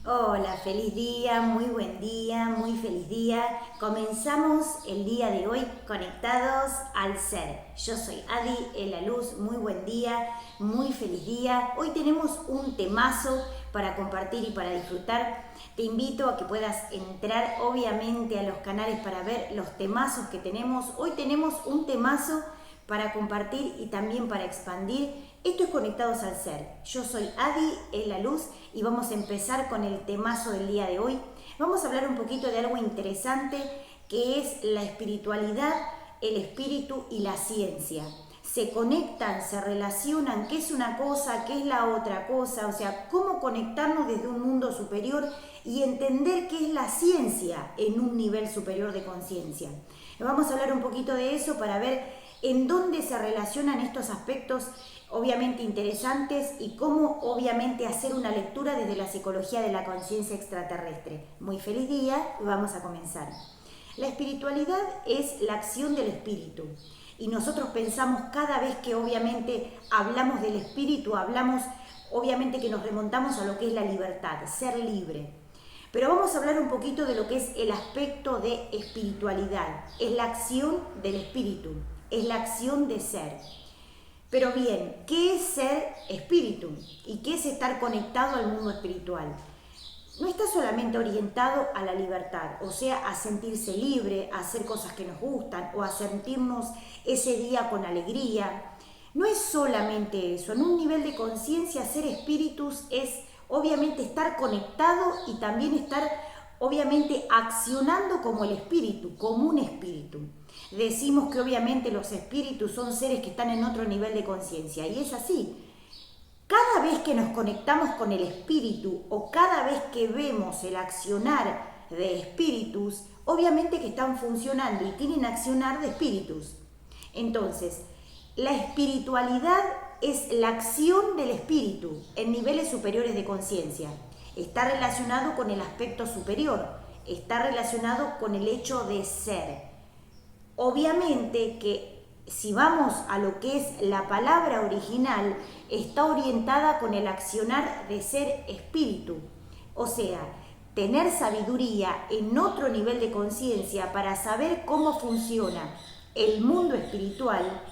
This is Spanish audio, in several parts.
Hola, feliz día, muy buen día, muy feliz día. Comenzamos el día de hoy conectados al ser. Yo soy Adi, en la luz, muy buen día, muy feliz día. Hoy tenemos un temazo para compartir y para disfrutar. Te invito a que puedas entrar obviamente a los canales para ver los temazos que tenemos. Hoy tenemos un temazo para compartir y también para expandir. Esto es Conectados al Ser. Yo soy Adi, en la luz, y vamos a empezar con el temazo del día de hoy. Vamos a hablar un poquito de algo interesante que es la espiritualidad, el espíritu y la ciencia. Se conectan, se relacionan, qué es una cosa, qué es la otra cosa, o sea, cómo conectarnos desde un mundo superior y entender qué es la ciencia en un nivel superior de conciencia. Vamos a hablar un poquito de eso para ver en dónde se relacionan estos aspectos obviamente interesantes y cómo obviamente hacer una lectura desde la psicología de la conciencia extraterrestre. Muy feliz día y vamos a comenzar. La espiritualidad es la acción del espíritu y nosotros pensamos cada vez que obviamente hablamos del espíritu, hablamos obviamente que nos remontamos a lo que es la libertad, ser libre. Pero vamos a hablar un poquito de lo que es el aspecto de espiritualidad. Es la acción del espíritu, es la acción de ser. Pero bien, ¿qué es ser espíritu? ¿Y qué es estar conectado al mundo espiritual? No está solamente orientado a la libertad, o sea, a sentirse libre, a hacer cosas que nos gustan o a sentirnos ese día con alegría. No es solamente eso, en un nivel de conciencia ser espíritus es obviamente estar conectado y también estar obviamente accionando como el espíritu, como un espíritu. Decimos que obviamente los espíritus son seres que están en otro nivel de conciencia y es así. Cada vez que nos conectamos con el espíritu o cada vez que vemos el accionar de espíritus, obviamente que están funcionando y tienen accionar de espíritus. Entonces, la espiritualidad es la acción del espíritu en niveles superiores de conciencia. Está relacionado con el aspecto superior, está relacionado con el hecho de ser. Obviamente que si vamos a lo que es la palabra original, está orientada con el accionar de ser espíritu. O sea, tener sabiduría en otro nivel de conciencia para saber cómo funciona el mundo espiritual,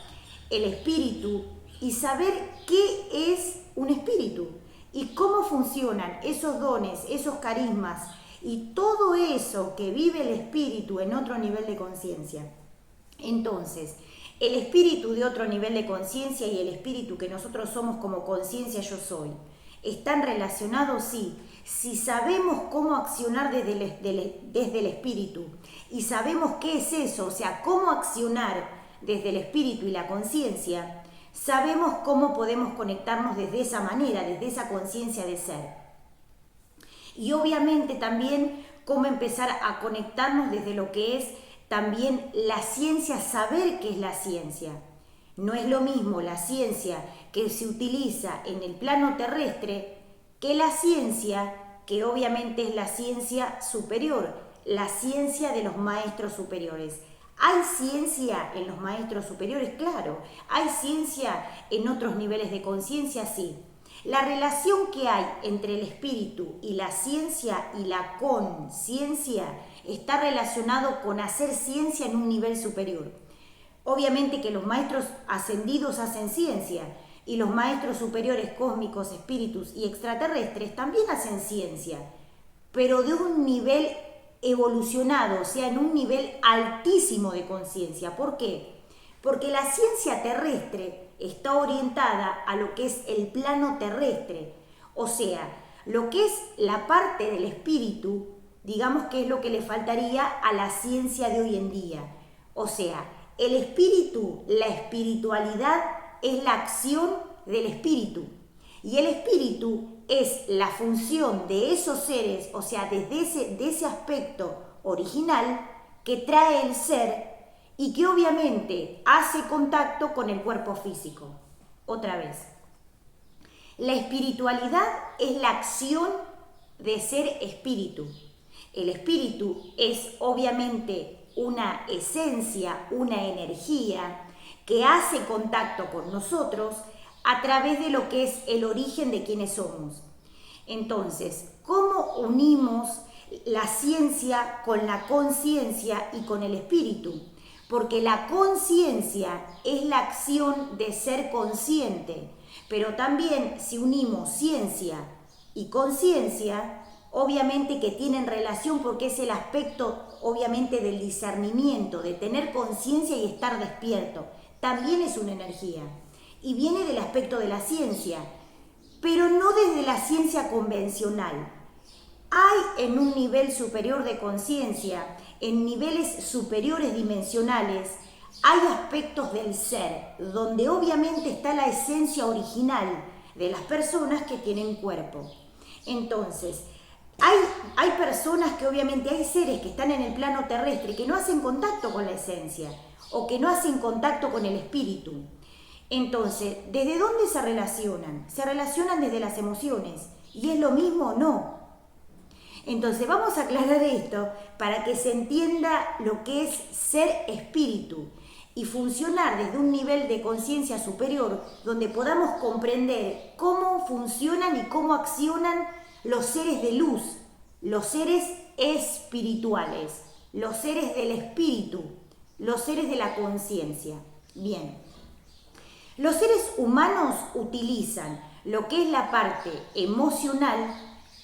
el espíritu, y saber qué es un espíritu y cómo funcionan esos dones, esos carismas y todo eso que vive el espíritu en otro nivel de conciencia. Entonces, el espíritu de otro nivel de conciencia y el espíritu que nosotros somos como conciencia yo soy, ¿están relacionados? Sí. Si sabemos cómo accionar desde el espíritu y sabemos qué es eso, o sea, cómo accionar desde el espíritu y la conciencia, sabemos cómo podemos conectarnos desde esa manera, desde esa conciencia de ser. Y obviamente también cómo empezar a conectarnos desde lo que es también la ciencia, saber qué es la ciencia. No es lo mismo la ciencia que se utiliza en el plano terrestre que la ciencia que obviamente es la ciencia superior, la ciencia de los maestros superiores. ¿Hay ciencia en los maestros superiores? Claro. ¿Hay ciencia en otros niveles de conciencia? Sí. La relación que hay entre el espíritu y la ciencia y la conciencia está relacionado con hacer ciencia en un nivel superior. Obviamente que los maestros ascendidos hacen ciencia y los maestros superiores cósmicos, espíritus y extraterrestres también hacen ciencia, pero de un nivel evolucionado, o sea, en un nivel altísimo de conciencia. ¿Por qué? Porque la ciencia terrestre está orientada a lo que es el plano terrestre, o sea, lo que es la parte del espíritu, digamos que es lo que le faltaría a la ciencia de hoy en día. O sea, el espíritu, la espiritualidad es la acción del espíritu. Y el espíritu es la función de esos seres, o sea, desde ese aspecto original que trae el ser y que obviamente hace contacto con el cuerpo físico. Otra vez, la espiritualidad es la acción de ser espíritu. El espíritu es obviamente una esencia, una energía que hace contacto con nosotros a través de lo que es el origen de quienes somos. Entonces, ¿cómo unimos la ciencia con la conciencia y con el espíritu, porque la conciencia es la acción de ser consciente, pero también si unimos ciencia y conciencia, obviamente que tienen relación porque es el aspecto obviamente del discernimiento, de tener conciencia y estar despierto, también es una energía y viene del aspecto de la ciencia, pero no desde la ciencia convencional. Hay en un nivel superior de conciencia, en niveles superiores dimensionales, hay aspectos del ser, donde obviamente está la esencia original de las personas que tienen cuerpo. Entonces, hay personas que obviamente, hay seres que están en el plano terrestre que no hacen contacto con la esencia o que no hacen contacto con el espíritu. Entonces, ¿desde dónde se relacionan? Se relacionan desde las emociones. ¿Y es lo mismo o no? Entonces vamos a aclarar esto para que se entienda lo que es ser espíritu y funcionar desde un nivel de conciencia superior donde podamos comprender cómo funcionan y cómo accionan los seres de luz, los seres espirituales, los seres del espíritu, los seres de la conciencia. Bien, los seres humanos utilizan lo que es la parte emocional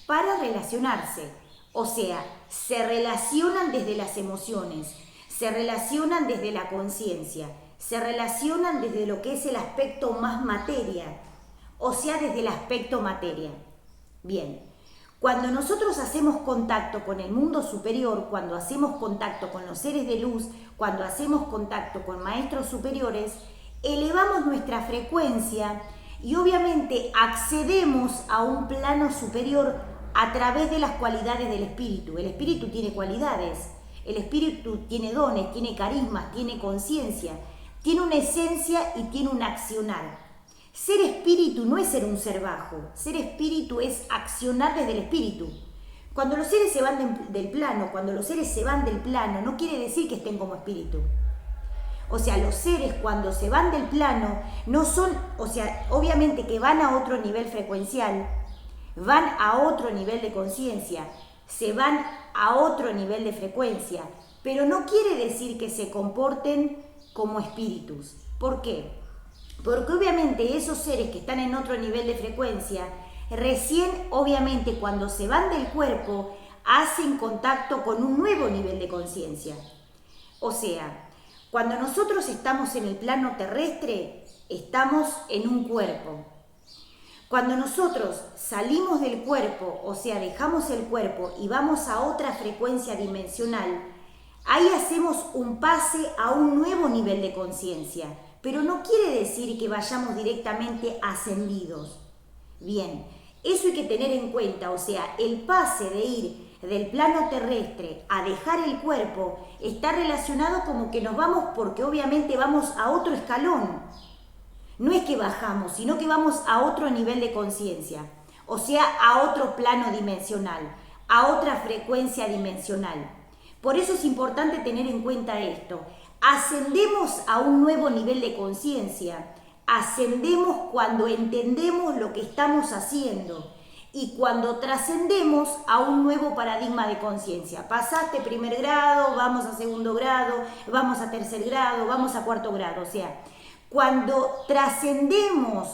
para relacionarse, o sea, se relacionan desde las emociones, se relacionan desde la conciencia, se relacionan desde lo que es el aspecto más materia, o sea, desde el aspecto materia. Bien, cuando nosotros hacemos contacto con el mundo superior, cuando hacemos contacto con los seres de luz, cuando hacemos contacto con maestros superiores, elevamos nuestra frecuencia y obviamente accedemos a un plano superior a través de las cualidades del espíritu. El espíritu tiene cualidades, el espíritu tiene dones, tiene carismas, tiene conciencia, tiene una esencia y tiene un accionar. Ser espíritu no es ser un ser bajo, ser espíritu es accionar desde el espíritu. Cuando los seres se van del plano, cuando los seres se van del plano, no quiere decir que estén como espíritu. O sea, los seres cuando se van del plano no son, o sea, obviamente que van a otro nivel frecuencial, van a otro nivel de conciencia, se van a otro nivel de frecuencia, pero no quiere decir que se comporten como espíritus. ¿Por qué? Porque obviamente esos seres que están en otro nivel de frecuencia, recién obviamente cuando se van del cuerpo, hacen contacto con un nuevo nivel de conciencia. O sea, cuando nosotros estamos en el plano terrestre, estamos en un cuerpo. Cuando nosotros salimos del cuerpo, o sea, dejamos el cuerpo y vamos a otra frecuencia dimensional, ahí hacemos un pase a un nuevo nivel de conciencia, pero no quiere decir que vayamos directamente ascendidos. Bien, eso hay que tener en cuenta, o sea, el pase de ir del plano terrestre a dejar el cuerpo está relacionado como que nos vamos porque obviamente vamos a otro escalón. No es que bajamos, sino que vamos a otro nivel de conciencia, o sea, a otro plano dimensional, a otra frecuencia dimensional. Por eso es importante tener en cuenta esto. Ascendemos a un nuevo nivel de conciencia, ascendemos cuando entendemos lo que estamos haciendo y cuando trascendemos a un nuevo paradigma de conciencia. Pasaste primer grado, vamos a segundo grado, vamos a tercer grado, vamos a cuarto grado, o sea, cuando trascendemos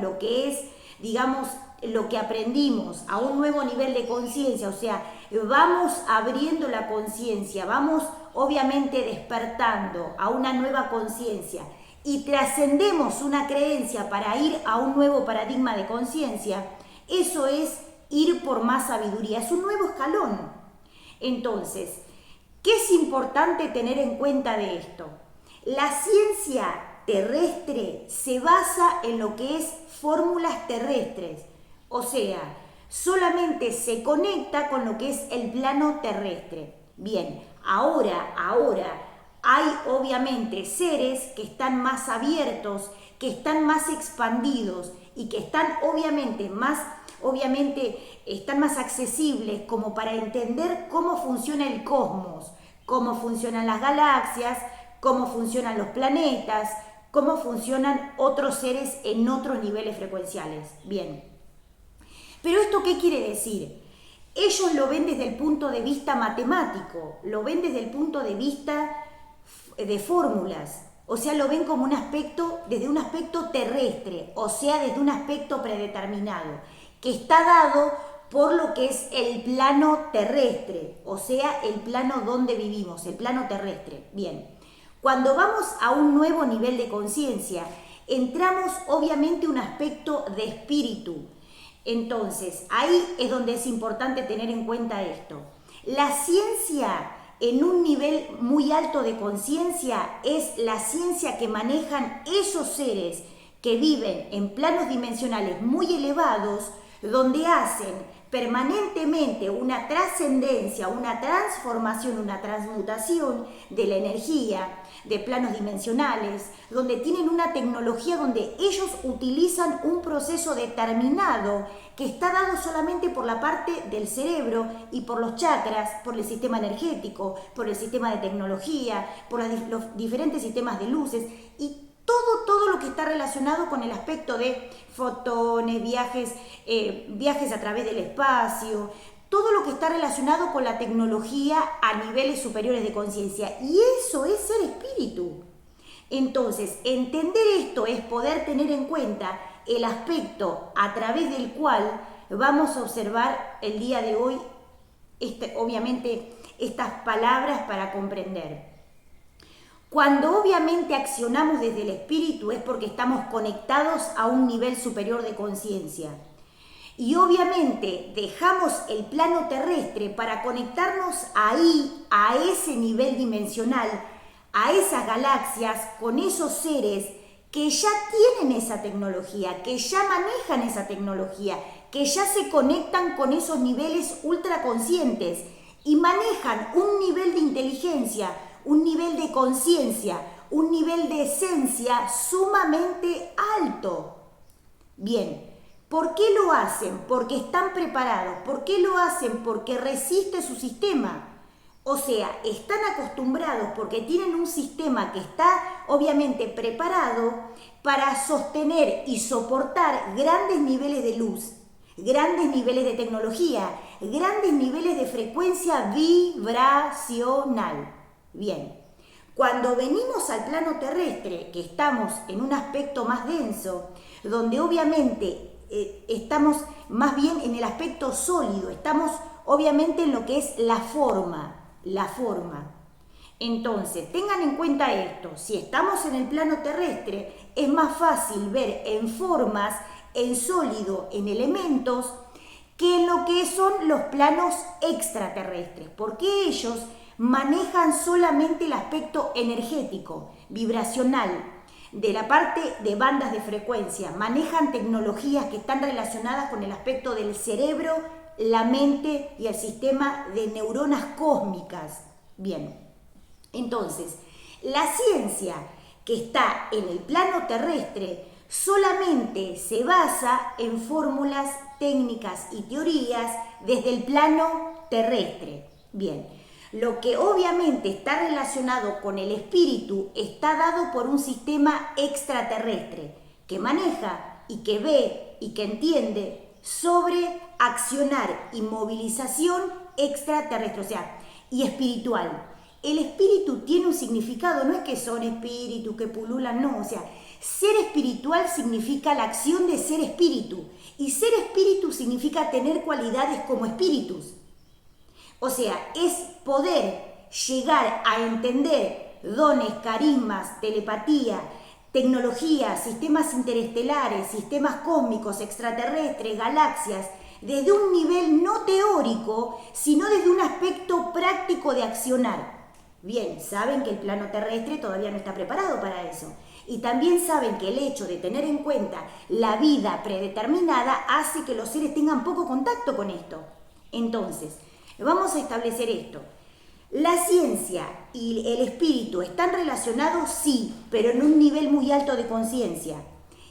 lo que es, digamos, lo que aprendimos a un nuevo nivel de conciencia, o sea, vamos abriendo la conciencia, vamos obviamente despertando a una nueva conciencia y trascendemos una creencia para ir a un nuevo paradigma de conciencia, eso es ir por más sabiduría, es un nuevo escalón. Entonces, ¿qué es importante tener en cuenta de esto? La ciencia terrestre se basa en lo que es fórmulas terrestres, o sea, solamente se conecta con lo que es el plano terrestre. Bien, ahora hay obviamente seres que están más abiertos, que están más expandidos y que están obviamente están más accesibles como para entender cómo funciona el cosmos, cómo funcionan las galaxias, cómo funcionan los planetas, cómo funcionan otros seres en otros niveles frecuenciales. Bien. Pero ¿esto qué quiere decir? Ellos lo ven desde el punto de vista matemático, lo ven desde el punto de vista de fórmulas, o sea, lo ven como un aspecto, desde un aspecto terrestre, o sea, desde un aspecto predeterminado, que está dado por lo que es el plano terrestre, o sea, el plano donde vivimos, el plano terrestre. Bien, cuando vamos a un nuevo nivel de conciencia, entramos obviamente un aspecto de espíritu. Entonces, ahí es donde es importante tener en cuenta esto. La ciencia en un nivel muy alto de conciencia es la ciencia que manejan esos seres que viven en planos dimensionales muy elevados, donde hacen permanentemente una trascendencia, una transformación, una transmutación de la energía, de planos dimensionales, donde tienen una tecnología donde ellos utilizan un proceso determinado que está dado solamente por la parte del cerebro y por los chakras, por el sistema energético, por el sistema de tecnología, por los diferentes sistemas de luces y todo lo que está relacionado con el aspecto de fotones, viajes a través del espacio, todo lo que está relacionado con la tecnología a niveles superiores de conciencia. Y eso es ser espíritu. Entonces, entender esto es poder tener en cuenta el aspecto a través del cual vamos a observar el día de hoy, obviamente, estas palabras para comprender. Cuando obviamente accionamos desde el espíritu es porque estamos conectados a un nivel superior de conciencia. Y obviamente dejamos el plano terrestre para conectarnos ahí, a ese nivel dimensional, a esas galaxias, con esos seres que ya tienen esa tecnología, que ya manejan esa tecnología, que ya se conectan con esos niveles ultraconscientes y manejan un nivel de inteligencia, un nivel de conciencia, un nivel de esencia sumamente alto. Bien, ¿por qué lo hacen? Porque están preparados. ¿Por qué lo hacen? Porque resiste su sistema. O sea, están acostumbrados porque tienen un sistema que está obviamente preparado para sostener y soportar grandes niveles de luz, grandes niveles de tecnología, grandes niveles de frecuencia vibracional. Bien, cuando venimos al plano terrestre, que estamos en un aspecto más denso, donde obviamente estamos más bien en el aspecto sólido, estamos obviamente en lo que es la forma. Entonces, tengan en cuenta esto, si estamos en el plano terrestre, es más fácil ver en formas, en sólido, en elementos, que en lo que son los planos extraterrestres, porque ellos manejan solamente el aspecto energético, vibracional, de la parte de bandas de frecuencia, manejan tecnologías que están relacionadas con el aspecto del cerebro, la mente y el sistema de neuronas cósmicas. Bien, entonces, la ciencia que está en el plano terrestre solamente se basa en fórmulas, técnicas y teorías desde el plano terrestre. Bien, lo que obviamente está relacionado con el espíritu está dado por un sistema extraterrestre que maneja y que ve y que entiende sobre accionar y movilización extraterrestre, o sea, y espiritual. El espíritu tiene un significado, no es que son espíritus que pululan, no, o sea, ser espiritual significa la acción de ser espíritu, y ser espíritu significa tener cualidades como espíritus. O sea, es poder llegar a entender dones, carismas, telepatía, tecnología, sistemas interestelares, sistemas cósmicos, extraterrestres, galaxias, desde un nivel no teórico, sino desde un aspecto práctico de accionar. Bien, saben que el plano terrestre todavía no está preparado para eso. Y también saben que el hecho de tener en cuenta la vida predeterminada hace que los seres tengan poco contacto con esto. Entonces, vamos a establecer esto. La ciencia y el espíritu están relacionados, sí, pero en un nivel muy alto de conciencia.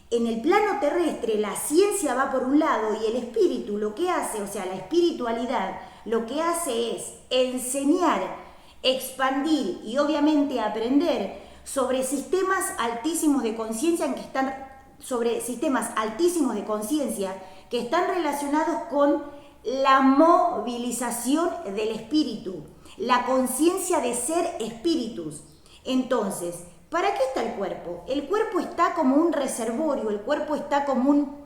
En el plano terrestre la ciencia va por un lado y el espíritu lo que hace, o sea, la espiritualidad, lo que hace es enseñar, expandir y obviamente aprender sobre sistemas altísimos de conciencia que están relacionados con la movilización del espíritu, la conciencia de ser espíritus. Entonces, ¿para qué está el cuerpo? El cuerpo está como un reservorio, el cuerpo está como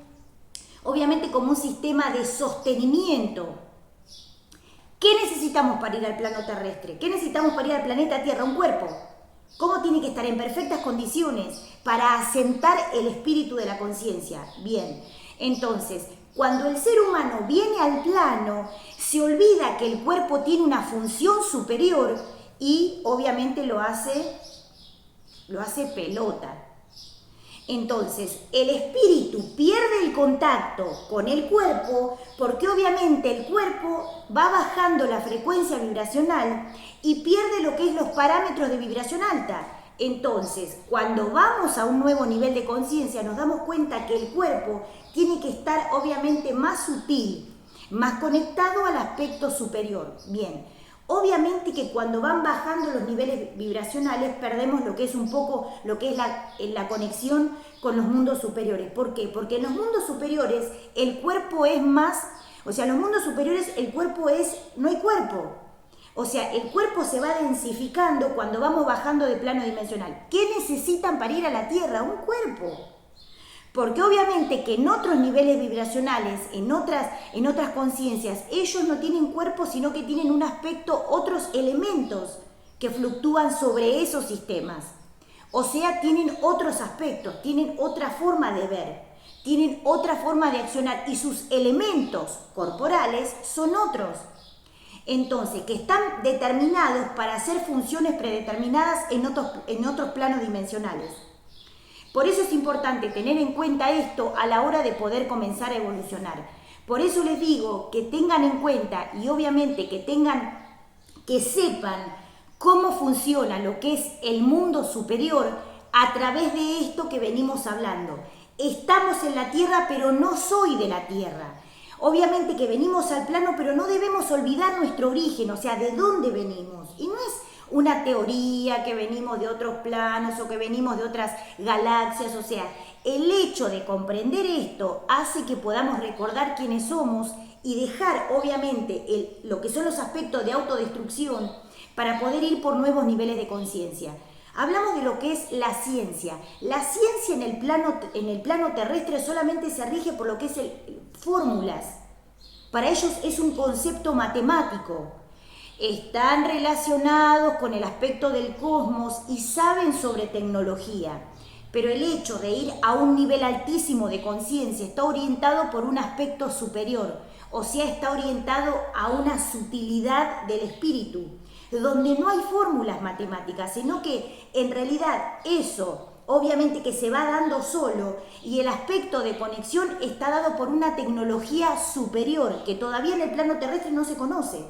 obviamente como un sistema de sostenimiento. ¿Qué necesitamos para ir al plano terrestre? ¿Qué necesitamos para ir al planeta Tierra? Un cuerpo. ¿Cómo tiene que estar en perfectas condiciones para asentar el espíritu de la conciencia? Bien, entonces, cuando el ser humano viene al plano, se olvida que el cuerpo tiene una función superior y obviamente lo hace pelota. Entonces, el espíritu pierde el contacto con el cuerpo porque obviamente el cuerpo va bajando la frecuencia vibracional y pierde lo que es los parámetros de vibración alta. Entonces, cuando vamos a un nuevo nivel de conciencia, nos damos cuenta que el cuerpo tiene que estar obviamente más sutil, más conectado al aspecto superior. Bien. Obviamente que cuando van bajando los niveles vibracionales perdemos lo que es un poco, lo que es la conexión con los mundos superiores. ¿Por qué? Porque en los mundos superiores el cuerpo es más, o sea, en los mundos superiores el cuerpo no hay cuerpo. O sea, el cuerpo se va densificando cuando vamos bajando de plano dimensional. ¿Qué necesitan para ir a la Tierra? Un cuerpo. Porque obviamente que en otros niveles vibracionales, en otras conciencias, ellos no tienen cuerpo, sino que tienen un aspecto, otros elementos que fluctúan sobre esos sistemas. O sea, tienen otros aspectos, tienen otra forma de ver, tienen otra forma de accionar y sus elementos corporales son otros. Entonces, que están determinados para hacer funciones predeterminadas en otros planos dimensionales. Por eso es importante tener en cuenta esto a la hora de poder comenzar a evolucionar. Por eso les digo que tengan en cuenta y obviamente que sepan cómo funciona lo que es el mundo superior a través de esto que venimos hablando. Estamos en la Tierra, pero no soy de la Tierra. Obviamente que venimos al plano, pero no debemos olvidar nuestro origen, o sea, de dónde venimos. Y no es una teoría que venimos de otros planos o que venimos de otras galaxias, o sea, el hecho de comprender esto hace que podamos recordar quiénes somos y dejar obviamente lo que son los aspectos de autodestrucción para poder ir por nuevos niveles de conciencia. Hablamos de lo que es la ciencia. La ciencia en el plano terrestre solamente se rige por lo que es fórmulas. Para ellos es un concepto matemático. Están relacionados con el aspecto del cosmos y saben sobre tecnología, pero el hecho de ir a un nivel altísimo de conciencia está orientado por un aspecto superior, o sea, está orientado a una sutilidad del espíritu, donde no hay fórmulas matemáticas, sino que en realidad eso obviamente que se va dando solo y el aspecto de conexión está dado por una tecnología superior que todavía en el plano terrestre no se conoce.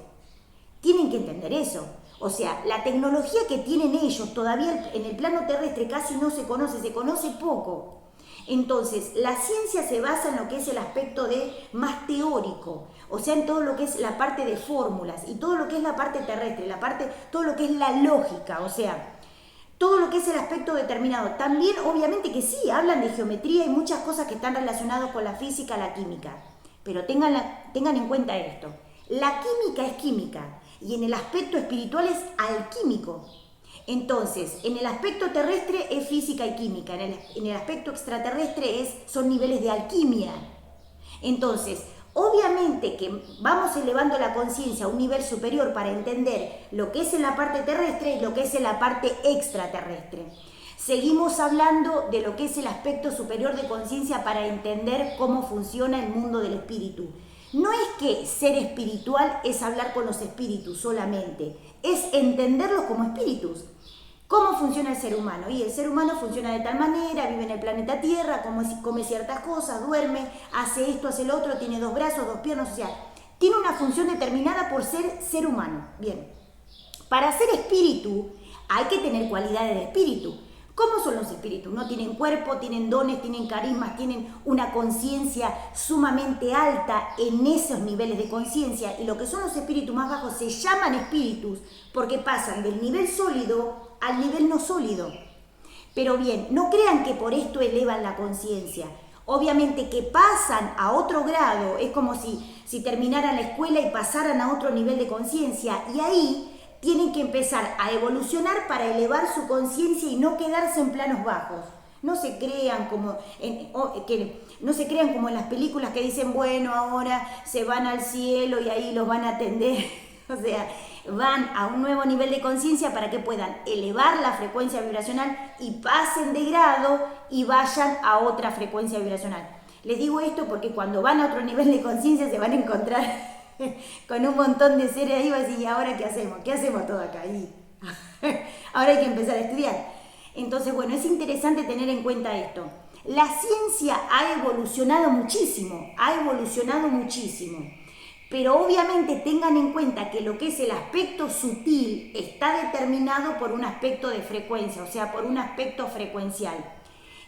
Tienen que entender eso. O sea, la tecnología que tienen ellos todavía en el plano terrestre casi no se conoce poco. Entonces, la ciencia se basa en lo que es el aspecto más teórico, o sea, en todo lo que es la parte de fórmulas y todo lo que es la parte terrestre, todo lo que es la lógica, o sea, todo lo que es el aspecto determinado. También, obviamente que sí, hablan de geometría y muchas cosas que están relacionadas con la física, la química, pero tengan en cuenta esto. La química es química y en el aspecto espiritual es alquímico. Entonces, en el aspecto terrestre es física y química, en el aspecto extraterrestre son niveles de alquimia. Entonces, obviamente que vamos elevando la conciencia a un nivel superior para entender lo que es en la parte terrestre y lo que es en la parte extraterrestre. Seguimos hablando de lo que es el aspecto superior de conciencia para entender cómo funciona el mundo del espíritu. No es que ser espiritual es hablar con los espíritus solamente, es entenderlos como espíritus. ¿Cómo funciona el ser humano? Y el ser humano funciona de tal manera, vive en el planeta Tierra, come ciertas cosas, duerme, hace esto, hace lo otro, tiene 2 brazos, 2 piernas, o sea, tiene una función determinada por ser humano. Bien, para ser espíritu hay que tener cualidades de espíritu. ¿Cómo son los espíritus? No tienen cuerpo, tienen dones, tienen carismas, tienen una conciencia sumamente alta en esos niveles de conciencia. Y lo que son los espíritus más bajos se llaman espíritus porque pasan del nivel sólido al nivel no sólido. Pero bien, no crean que por esto elevan la conciencia. Obviamente que pasan a otro grado, es como si si terminaran la escuela y pasaran a otro nivel de conciencia. Y ahí tienen que empezar a evolucionar para elevar su conciencia y no quedarse en planos bajos. No se crean como no se crean como en las películas que dicen, bueno, ahora se van al cielo y ahí los van a atender. O sea, van a un nuevo nivel de conciencia para que puedan elevar la frecuencia vibracional y pasen de grado y vayan a otra frecuencia vibracional. Les digo esto porque cuando van a otro nivel de conciencia se van a encontrar con un montón de seres ahí y van a decir, ¿y ahora qué hacemos? ¿Qué hacemos todo acá? Ahí. Ahora hay que empezar a estudiar. Entonces, bueno, es interesante tener en cuenta esto. La ciencia ha evolucionado muchísimo, pero obviamente tengan en cuenta que lo que es el aspecto sutil está determinado por un aspecto de frecuencia, o sea, por un aspecto frecuencial.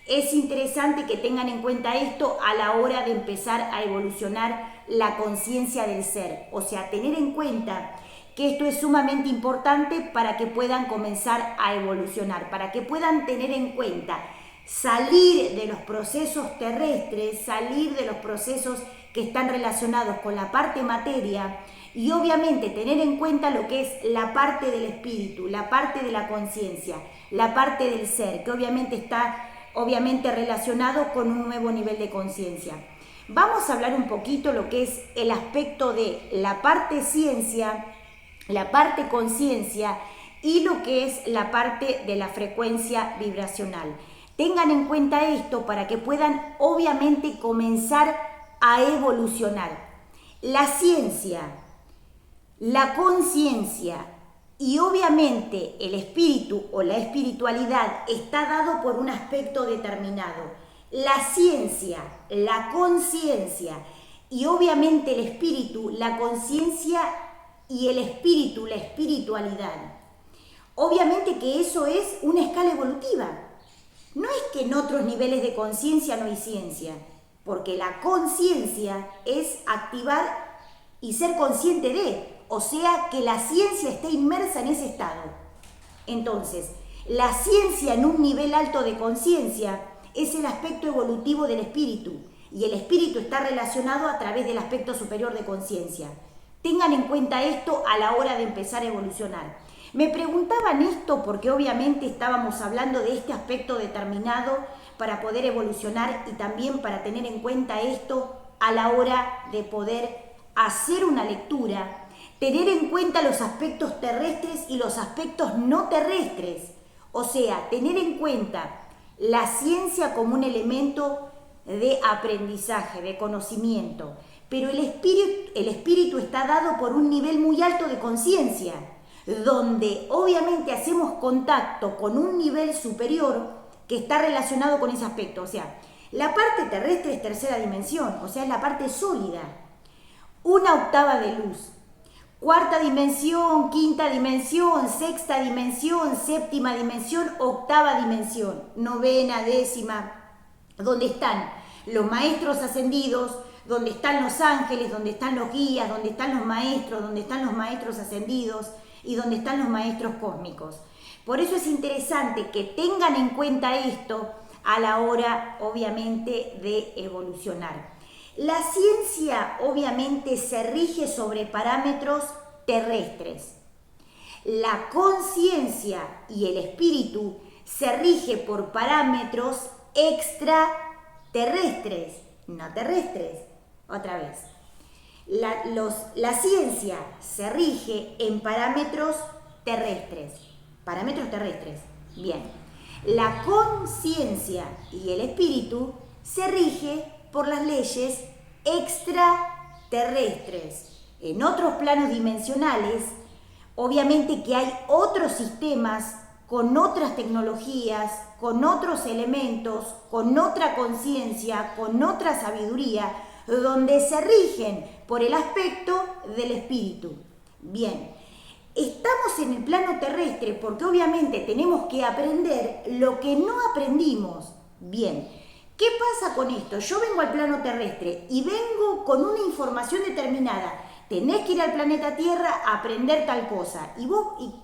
Es interesante que tengan en cuenta esto a la hora de empezar a evolucionar la conciencia del ser, o sea, tener en cuenta que esto es sumamente importante para que puedan comenzar a evolucionar, para que puedan tener en cuenta salir de los procesos terrestres, salir de los procesos que están relacionados con la parte materia y obviamente tener en cuenta lo que es la parte del espíritu, la parte de la conciencia, la parte del ser, que obviamente está relacionado con un nuevo nivel de conciencia. Vamos a hablar un poquito lo que es el aspecto de la parte ciencia, la parte conciencia y lo que es la parte de la frecuencia vibracional. Tengan en cuenta esto para que puedan obviamente comenzar a evolucionar. La ciencia, la conciencia y obviamente el espíritu o la espiritualidad está dado por un aspecto determinado. La ciencia, la conciencia y obviamente el espíritu, la conciencia y el espíritu, la espiritualidad. Obviamente que eso es una escala evolutiva. No es que en otros niveles de conciencia no hay ciencia, porque la conciencia es activar y ser consciente de, o sea que la ciencia está inmersa en ese estado. Entonces, la ciencia en un nivel alto de conciencia es el aspecto evolutivo del espíritu, y el espíritu está relacionado a través del aspecto superior de conciencia. Tengan en cuenta esto a la hora de empezar a evolucionar. Me preguntaban esto porque obviamente estábamos hablando de este aspecto determinado para poder evolucionar y también para tener en cuenta esto a la hora de poder hacer una lectura, tener en cuenta los aspectos terrestres y los aspectos no terrestres. O sea, tener en cuenta la ciencia como un elemento de aprendizaje, de conocimiento. Pero el espíritu está dado por un nivel muy alto de conciencia, donde obviamente hacemos contacto con un nivel superior que está relacionado con ese aspecto. O sea, la parte terrestre es tercera dimensión, o sea, es la parte sólida. Una octava de luz. Cuarta dimensión, quinta dimensión, sexta dimensión, séptima dimensión, octava dimensión, novena, décima, donde están los maestros ascendidos, donde están los ángeles, donde están los guías, donde están los maestros, donde están los maestros ascendidos y donde están los maestros cósmicos. Por eso es interesante que tengan en cuenta esto a la hora, obviamente, de evolucionar. La ciencia, obviamente, se rige sobre parámetros terrestres. La conciencia y el espíritu se rige por parámetros extraterrestres, no terrestres. Otra vez, la ciencia se rige en parámetros terrestres. Bien. La conciencia y el espíritu se rige por las leyes extraterrestres. En otros planos dimensionales, obviamente que hay otros sistemas con otras tecnologías, con otros elementos, con otra conciencia, con otra sabiduría, donde se rigen por el aspecto del espíritu. Bien, estamos en el plano terrestre porque obviamente tenemos que aprender lo que no aprendimos. Bien, ¿qué pasa con esto? Yo vengo al plano terrestre y vengo con una información determinada. Tenés que ir al planeta Tierra a aprender tal cosa. Y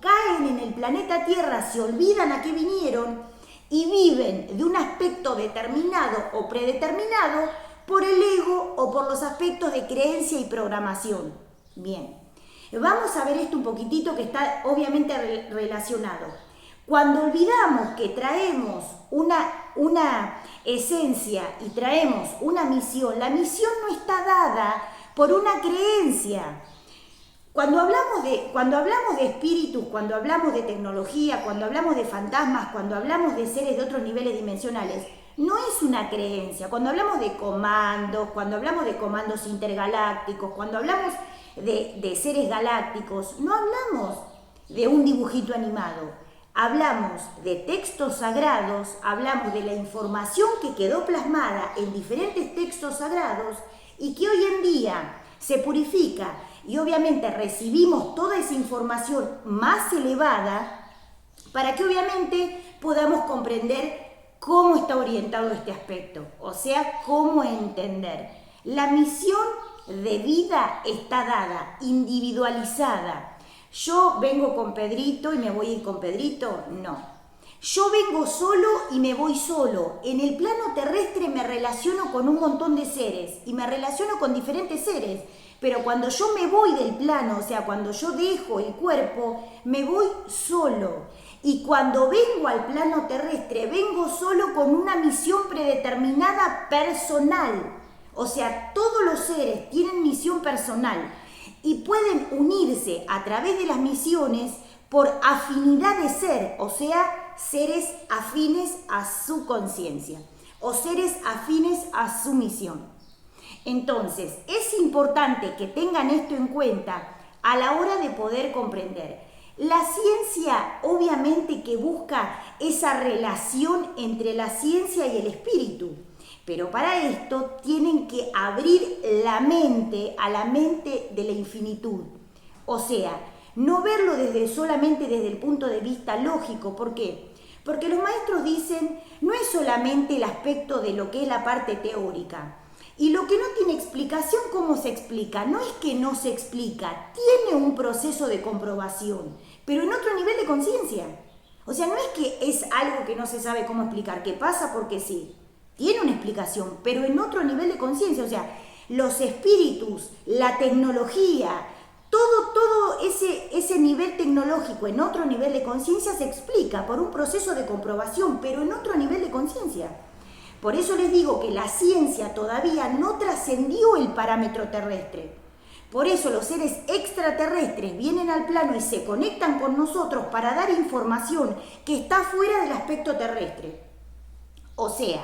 caen en el planeta Tierra, se olvidan a qué vinieron y viven de un aspecto determinado o predeterminado por el ego o por los aspectos de creencia y programación. Bien, vamos a ver esto un poquitito que está obviamente relacionado. Cuando olvidamos que traemos una esencia y traemos una misión, la misión no está dada por una creencia. Cuando hablamos de espíritus, cuando hablamos de tecnología, cuando hablamos de fantasmas, cuando hablamos de seres de otros niveles dimensionales, no es una creencia. Cuando hablamos de comandos, cuando hablamos de comandos intergalácticos, cuando hablamos de seres galácticos, no hablamos de un dibujito animado. Hablamos de textos sagrados, hablamos de la información que quedó plasmada en diferentes textos sagrados y que hoy en día se purifica y obviamente recibimos toda esa información más elevada para que obviamente podamos comprender cómo está orientado este aspecto, o sea, cómo entender. La misión de vida está dada, individualizada. ¿Yo vengo con Pedrito y me voy a ir con Pedrito? No. Yo vengo solo y me voy solo. En el plano terrestre me relaciono con un montón de seres y me relaciono con diferentes seres. Pero cuando yo me voy del plano, o sea, cuando yo dejo el cuerpo, me voy solo. Y cuando vengo al plano terrestre, vengo solo con una misión predeterminada personal. O sea, todos los seres tienen misión personal y pueden unirse a través de las misiones por afinidad de ser, o sea, seres afines a su conciencia o seres afines a su misión. Entonces, es importante que tengan esto en cuenta a la hora de poder comprender. La ciencia obviamente que busca esa relación entre la ciencia y el espíritu, pero para esto tienen que abrir la mente a la mente de la infinitud. O sea, no verlo solamente desde el punto de vista lógico. ¿Por qué? Porque los maestros dicen, no es solamente el aspecto de lo que es la parte teórica. Y lo que no tiene explicación, ¿cómo se explica? No es que no se explica, tiene un proceso de comprobación, pero en otro nivel de conciencia. O sea, no es que es algo que no se sabe cómo explicar, que pasa porque sí. Tiene una explicación, pero en otro nivel de conciencia. O sea, los espíritus, la tecnología, todo ese nivel tecnológico en otro nivel de conciencia se explica por un proceso de comprobación, pero en otro nivel de conciencia. Por eso les digo que la ciencia todavía no trascendió el parámetro terrestre. Por eso los seres extraterrestres vienen al plano y se conectan con nosotros para dar información que está fuera del aspecto terrestre. O sea,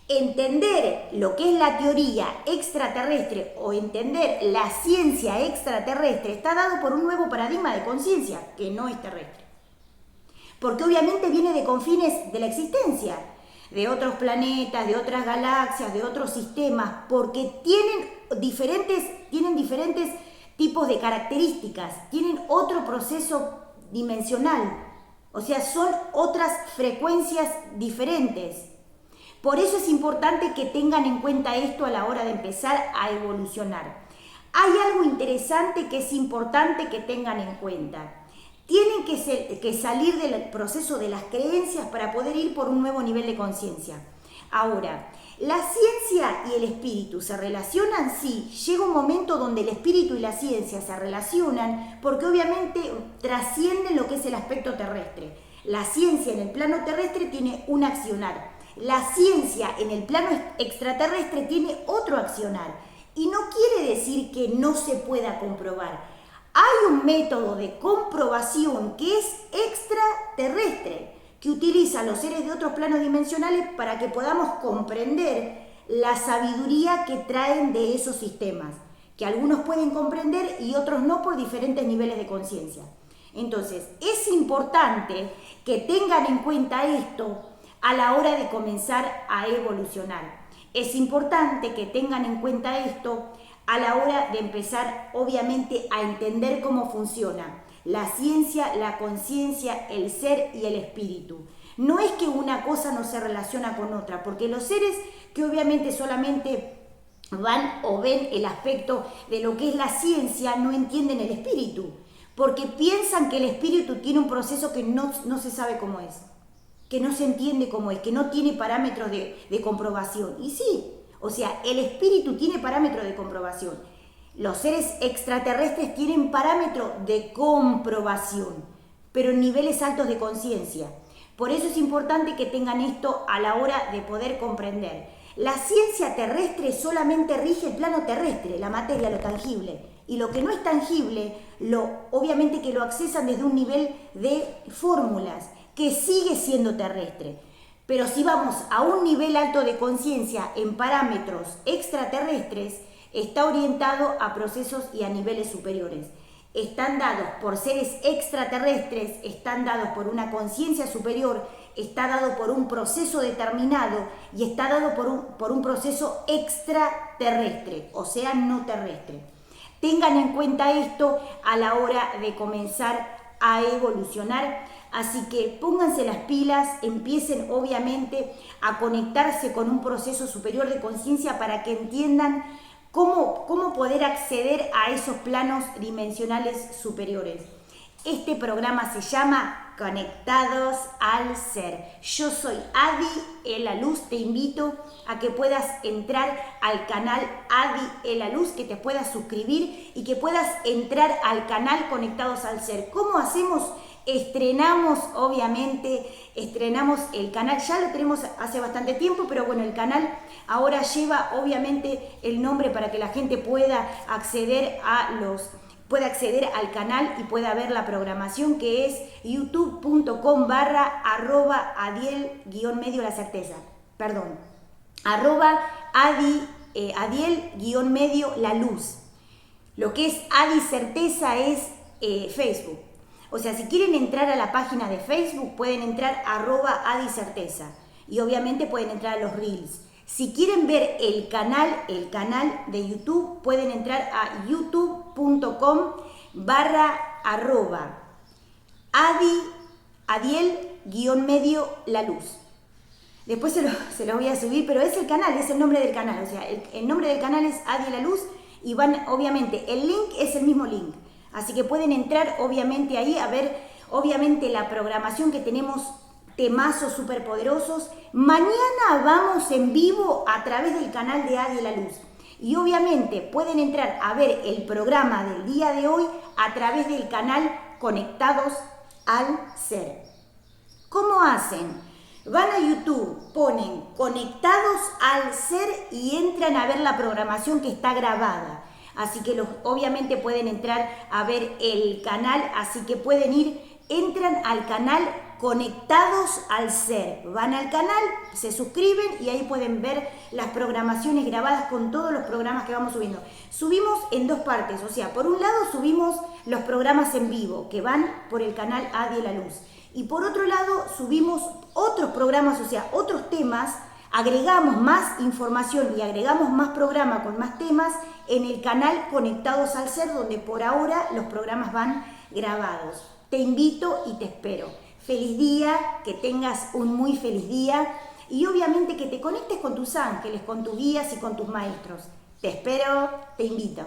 entender lo que es la teoría extraterrestre o entender la ciencia extraterrestre está dado por un nuevo paradigma de conciencia que no es terrestre. Porque obviamente viene de confines de la existencia, de otros planetas, de otras galaxias, de otros sistemas, porque tienen diferentes tipos de características, tienen otro proceso dimensional, o sea, son otras frecuencias diferentes. Por eso es importante que tengan en cuenta esto a la hora de empezar a evolucionar. Hay algo interesante que es importante que tengan en cuenta. Tienen que salir del proceso de las creencias para poder ir por un nuevo nivel de conciencia. Ahora, ¿la ciencia y el espíritu se relacionan? Sí, llega un momento donde el espíritu y la ciencia se relacionan porque obviamente trascienden lo que es el aspecto terrestre. La ciencia en el plano terrestre tiene un accionar. La ciencia en el plano extraterrestre tiene otro accionar. Y no quiere decir que no se pueda comprobar. Hay un método de comprobación que es extraterrestre, que utiliza los seres de otros planos dimensionales para que podamos comprender la sabiduría que traen de esos sistemas, que algunos pueden comprender y otros no por diferentes niveles de conciencia. Entonces, es importante que tengan en cuenta esto a la hora de comenzar a evolucionar. Es importante que tengan en cuenta esto a la hora de empezar, obviamente, a entender cómo funciona la ciencia, la conciencia, el ser y el espíritu. No es que una cosa no se relaciona con otra, porque los seres que obviamente solamente van o ven el aspecto de lo que es la ciencia no entienden el espíritu, porque piensan que el espíritu tiene un proceso que no se sabe cómo es, que no se entiende cómo es, que no tiene parámetros de comprobación. Y sí, O sea, el espíritu tiene parámetro de comprobación. Los seres extraterrestres tienen parámetro de comprobación, pero en niveles altos de conciencia. Por eso es importante que tengan esto a la hora de poder comprender. La ciencia terrestre solamente rige el plano terrestre, la materia, lo tangible. Y lo que no es tangible, obviamente que lo accesan desde un nivel de fórmulas, que sigue siendo terrestre. Pero si vamos a un nivel alto de conciencia en parámetros extraterrestres, está orientado a procesos y a niveles superiores. Están dados por seres extraterrestres, están dados por una conciencia superior, está dado por un proceso determinado y está dado por un proceso extraterrestre, o sea, no terrestre. Tengan en cuenta esto a la hora de comenzar a evolucionar. Así que pónganse las pilas, empiecen obviamente a conectarse con un proceso superior de conciencia para que entiendan cómo poder acceder a esos planos dimensionales superiores. Este programa se llama Conectados al Ser. Yo soy Adi La Luz, te invito a que puedas entrar al canal Adi La Luz, que te puedas suscribir y que puedas entrar al canal Conectados al Ser. ¿Cómo hacemos? Estrenamos el canal, ya lo tenemos hace bastante tiempo, pero bueno, el canal ahora lleva obviamente el nombre para que la gente pueda acceder al canal y pueda ver la programación, que es youtube.com/@adiel_medio la certeza. Perdón, @adiel_medio la luz. Lo que es Adi Certeza es Facebook. O sea, si quieren entrar a la página de Facebook, pueden entrar @adicerteza. Y obviamente pueden entrar a los Reels. Si quieren ver el canal de YouTube, pueden entrar a youtube.com/adiel_medio la luz. Después se lo voy a subir, pero es el canal, es el nombre del canal. O sea, el nombre del canal es Adi La Luz y obviamente, el link es el mismo link. Así que pueden entrar obviamente ahí a ver obviamente la programación que tenemos, temazos superpoderosos. Mañana vamos en vivo a través del canal de Adi La Luz. Y obviamente pueden entrar a ver el programa del día de hoy a través del canal Conectados al Ser. ¿Cómo hacen? Van a YouTube, ponen Conectados al Ser y entran a ver la programación que está grabada. Así que obviamente pueden entrar a ver el canal, así que entran al canal Conectados al Ser. Van al canal, se suscriben y ahí pueden ver las programaciones grabadas con todos los programas que vamos subiendo. Subimos en dos partes, o sea, por un lado subimos los programas en vivo que van por el canal Adi La Luz. Y por otro lado subimos otros programas, o sea, otros temas. Agregamos más información y agregamos más programas con más temas en el canal Conectados al Ser, donde por ahora los programas van grabados. Te invito y te espero. Feliz día, que tengas un muy feliz día y obviamente que te conectes con tus ángeles, con tus guías y con tus maestros. Te espero, te invito.